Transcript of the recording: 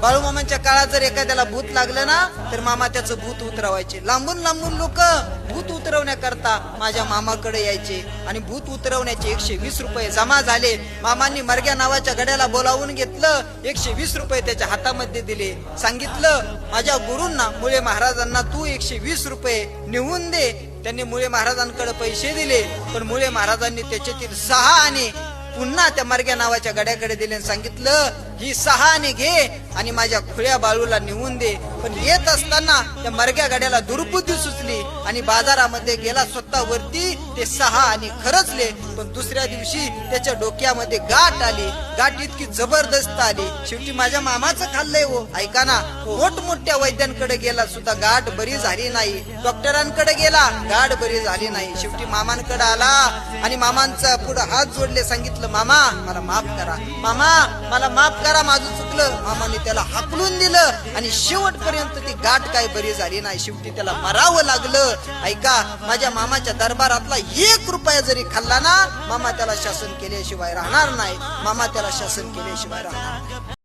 बाळूमामांच्या काळात जर एखाद्याला भूत लागलं ना तर मामा त्याचं भूत उतरवायचे. लांबून लांबून लोक भूत उतरवण्याकरता माझ्या मामाकडे यायचे आणि भूत उतरवण्याचे 120 रुपये जमा झाले. मामांनी मरग्या नावाच्या गड्याला बोलावून घेतलं, 120 रुपये त्याच्या हातामध्ये दिले. सांगितलं माझ्या गुरूंना मुळे महाराजांना तू 120 रुपये निवून दे. त्यांनी मुळे महाराजांकडे पैसे दिले, पण मुळे महाराजांनी त्याच्यातील 6 आणे पुन्हा त्या मरग्या नावाच्या गड्याकडे दिले. सांगितलं ही 6 आणे घे आणि माझ्या खुळ्या बाळूला निवून दे. पण येत असताना त्या मरग्या गड्याला दुर्बुद्धी सुचली आणि बाजारामध्ये गेला स्वतःवरती ते 6 आणे खरचले. पण दुसऱ्या दिवशी त्याच्या डोक्यामध्ये गाठ आली. गाठ इतकी जबरदस्त आली. शेवटी माझ्या मामाचं खाल्लंय हो. ऐका ना, मोठमोठ्या वैद्यांकडे गेला सुद्धा गाठ बरी झाली नाही. डॉक्टरांकडे गेला, गाठ बरी झाली नाही. शेवटी मामांकडे आला आणि मामांचा पुढे हात जोडले. सांगितलं मामा मला माफ करा, मामा मला माफ करा, माझं चुकलं. मामाने त्याला हाकलून दिलं आणि शेवटपर्यंत ती गाठ काय बरी झाली नाही. शेवटी त्याला मरावं लागलं. ऐका, माझ्या मामाच्या दरबारातला 1 रुपया जरी खाल्ला ना, मामा त्याला शासन केल्याशिवाय राहणार नाही. मामा त्याला शासन केल्याशिवाय राहणार नाही.